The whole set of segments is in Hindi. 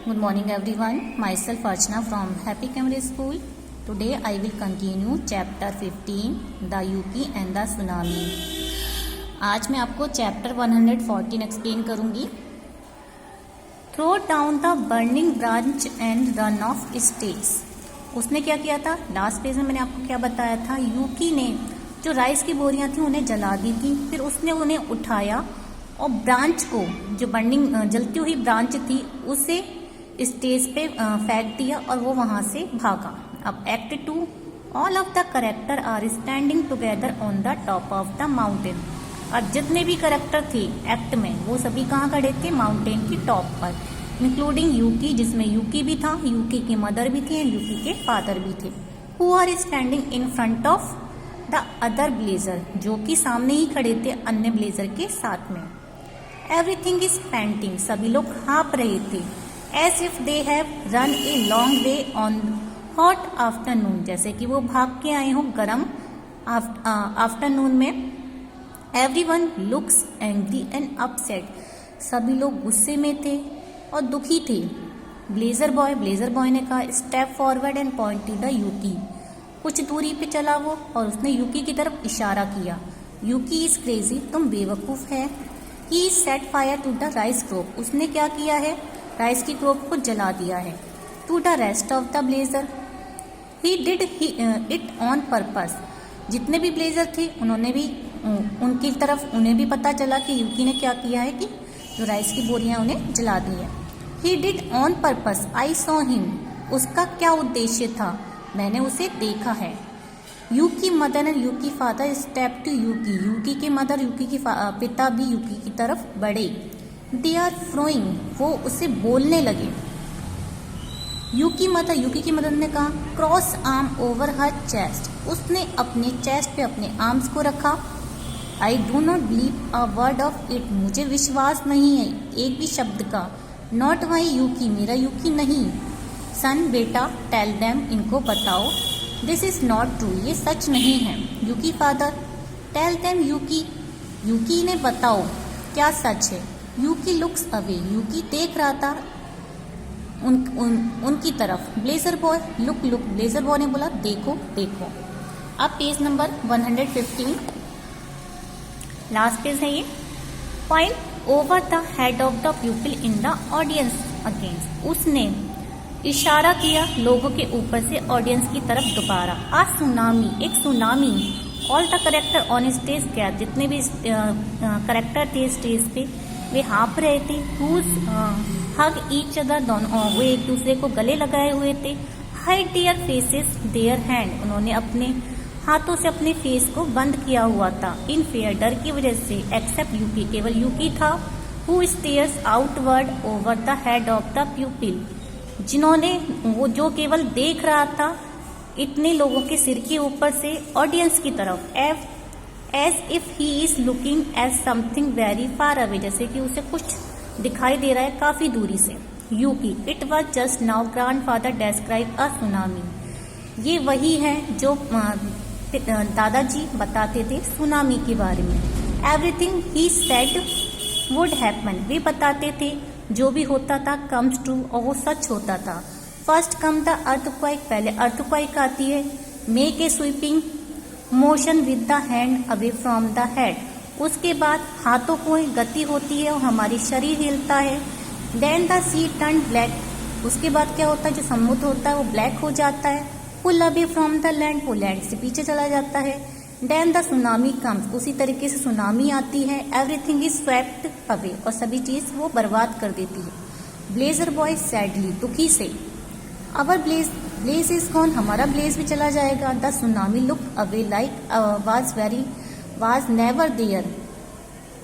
Good morning everyone. Myself Archana from Happy Camry School. Today I will continue chapter 15 The Yuki and the Tsunami. आज मैं आपको चैप्टर 114 एक्सप्लेन करूंगी. Throw down the burning branch and run off stakes. उसने क्या किया था, लास्ट पेज में मैंने आपको क्या बताया था, यूकी ने जो राइस की बोरियां थी उन्हें जला दी थी. फिर उसने उन्हें उठाया और ब्रांच को, जो बर्निंग जलती हुई ब्रांच थी, उसे स्टेज पे फेंक दिया और वो वहां से भागा. अब act 2, all of the character are standing together on the top of the mountain. अब जितने भी करेक्टर थे एक्ट में वो सभी कहाँ खड़े थे, माउंटेन की टॉप पर, इंक्लूडिंग यूकी, जिसमें यूकी भी था, यूकी की मदर भी थी एंड यूकी के फादर भी थे. Who are standing in front of the other blazes, जो कि सामने ही खड़े थे अन्य ब्लेजर के साथ में. एवरीथिंग इज पेंटिंग, सभी लोग हाँप रहे थे. As if they have run a long way on hot afternoon, जैसे कि वो भाग के आए हों गर्म आफ्टरनून में. Everyone looks angry and upset, सभी लोग गुस्से में थे और दुखी थे. ब्लेजर बॉय ने कहा, step forward and pointed the Yuki. कुछ दूरी पे चला वो और उसने यूकी की तरफ इशारा किया. यूकी इज क्रेजी, तुम बेवकूफ है. He set fire to the rice crop, उसने क्या किया है, राइस की क्रॉप को जला दिया है. To the rest of the blazer, he did it on purpose, जितने भी ब्लेजर थे उन्होंने भी उनकी तरफ उन्हें भी पता चला कि यूकी ने क्या किया है, कि जो राइस की बोरियां उन्हें जला दी है. He did on purpose, I saw him, उसका क्या उद्देश्य था, मैंने उसे देखा है. Yuki mother and Yuki father step to Yuki, Yuki के मदर, यूकी के पिता भी यूकी की तरफ बढ़े. दे आर फ्रोइंग, वो उसे बोलने लगे. यूकी की मदर ने कहा, क्रॉस आर्म ओवर हर चेस्ट, उसने अपने चेस्ट पे अपने आर्म्स को रखा. I do not believe a word of it, मुझे विश्वास नहीं है एक भी शब्द का. नॉट माई यूकी, मेरा यूकी नहीं. सन बेटा, टेल देम, इनको बताओ. दिस इज नॉट ट्रू, ये सच नहीं है. यूकी फादर, टेल देम यूकी ने बताओ क्या सच है. यूकी लुक्स अवे, यूकी देख रहा था उनकी तरफ. Blazer boy, look, blazer boy ने बोला देखो. अब पेज नंबर 115, लास्ट पेज है ये. Point over the head of the people in the audience against, उसने इशारा किया लोगों के ऊपर से ऑडियंस की तरफ दोबारा. आ सुनामी, एक tsunami. All the character on stage, क्या जितने भी करेक्टर थे स्टेज पे वे हाँप रहे थे. हुज हग ईच अदर, दोनों वो एक दूसरे को गले लगाए हुए थे. Hide their faces their hand, उन्होंने अपने हाथों से अपने फेस को बंद किया हुआ था. इन फेयर, डर की वजह से. एक्सेप्ट यूकी, केवल यूकी था. Who stairs outward over the head of the प्यूपिल, जिन्होंने वो जो केवल देख रहा था इतने लोगों के सिर के ऊपर से ऑडियंस की तरफ. As if he is looking as something very far away, जैसे कि उसे कुछ दिखाई दे रहा है काफी दूरी से. Yuki, it was just now grandfather describe a tsunami, ये वही है जो दादाजी बताते थे सुनामी के बारे में. Everything he said would happen, वे बताते थे जो भी होता था कम्स ट्रू, और वो सच होता था. फर्स्ट कम द अर्थक्वेक, पहले अर्थक्वेक आती है. Make a sweeping motion with the hand away from the head, उसके बाद हाथों को गति होती है और हमारी शरीर हिलता है. Then the sea turn black, उसके बाद क्या होता है, जो समुद्र होता है वो ब्लैक हो जाता है. Pull away from the land, वो लैंड से पीछे चला जाता है. देन द सुनामी कम्स, उसी तरीके से सुनामी आती है. एवरीथिंग इज स्वेप्ट अवे, और सभी चीज वो बर्बाद कर देती है. ब्लेजर बॉय सैडली, दुखी से. अवर ब्लेज इज गॉन, हमारा ब्लेज भी चला जाएगा. The tsunami look away like was never there,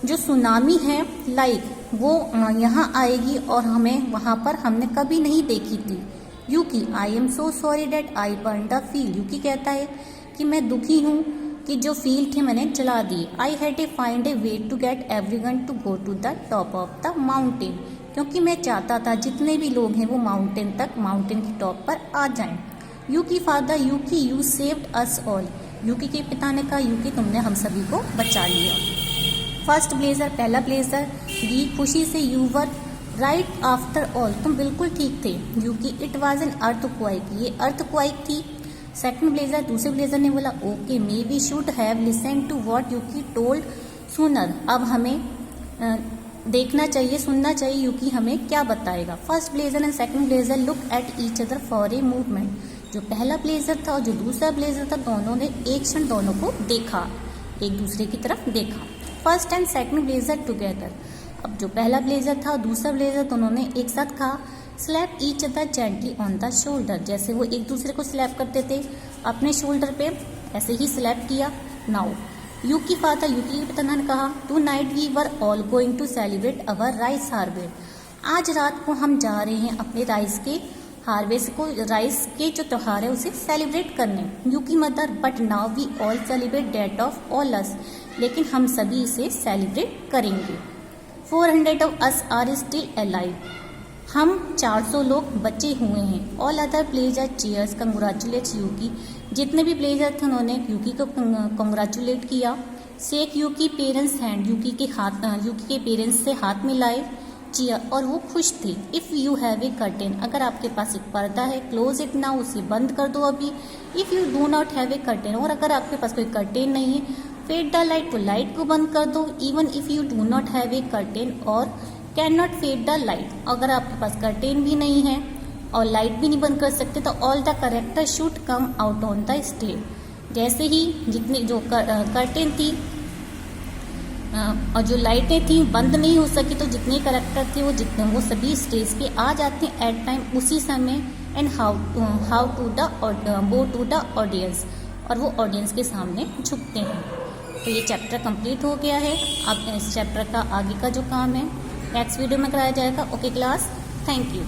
जो सुनामी है लाइक वो यहाँ आएगी और हमें वहां पर हमने कभी नहीं देखी थी. Yuki, I am so sorry that I burn the field, Yuki कहता है कि मैं दुखी हूँ कि जो फील्ड थे मैंने जला दिए. I had a find a way to get everyone to go to the top of the mountain, क्योंकि मैं चाहता था जितने भी लोग हैं वो माउंटेन की टॉप पर आ जाएं. Yuki father, Yuki you saved us all, Yuki के पिता ने कहा यूकी तुमने हम सभी को बचा लिया. फर्स्ट ब्लेजर, पहला ब्लेजर. दी, खुशी से. यूवर राइट आफ्टर ऑल, तुम बिल्कुल ठीक थे। Yuki, it was an earthquake, ये अर्थक्वाइक थी। सेकंड ब्लेजर, दूसरे ब्लेजर ने बोला okay, may we should have listen to what Yuki told sooner, अब हमें देखना चाहिए, सुनना चाहिए यूकी हमें क्या बताएगा। First blazer and second blazer look at each other for a movement, जो पहला ब्लेजर था और जो दूसरा ब्लेजर था दोनों ने एक क्षण दोनों को देखा, एक दूसरे की तरफ देखा। First and second blazer together, अब जो पहला ब्लेजर था और दूसरा ब्लेजर दोनों ने एक साथ कहा slap each other gently on the shoulder, जैसे वो एक दूसरे को स्लैप करते थे अपने शोल्डर पे, ऐसे ही स्लैप किया। नाउ यूकी फादर, यूकी के पिता ने कहा tonight we were all going to celebrate our rice harvest, आज रात को हम जा रहे हैं अपने राइस के हार्वेस्ट को, राइस के जो त्योहार है उसे सेलिब्रेट करने। Yuki mother, but now we all celebrate that of all us, लेकिन हम सभी इसे सेलिब्रेट करेंगे। 400 of us are still alive, हम 400 लोग बचे हुए हैं। All other pleasure cheers congratulates Yuki, जितने भी प्लेजर थे उन्होंने यूकी को कंग्रेचुलेट किया। Shake Yuki parents hand, Yuki के पेरेंट्स से हाथ मिलाए। चीयर, और वो खुश थे। If you have a curtain, अगर आपके पास एक पर्दा है, क्लोज इट नाउ, उसे बंद कर दो अभी। If you do not have a curtain, और अगर आपके पास कोई कर्टेन नहीं है, फेड द लाइट, तो लाइट को बंद कर दो। Even if you do not have a curtain और can not fade the light, अगर आपके पास कर्टेन भी नहीं है और लाइट भी नहीं बंद कर सकते, तो all the character should come out on the stage, जैसे ही जितनी जो कर्टेन थी और जो लाइटें थी बंद नहीं हो सकी, तो जितने कैरेक्टर थे वो सभी स्टेज पे आ जाते हैं एट टाइम उसी समय। And how to the go to the audience, और वो ऑडियंस के सामने झुकते हैं। तो ये चैप्टर कंप्लीट हो गया है। अब इस चैप्टर का आगे का जो काम है नेक्स्ट वीडियो में कराया जाएगा। Okay class, thank you.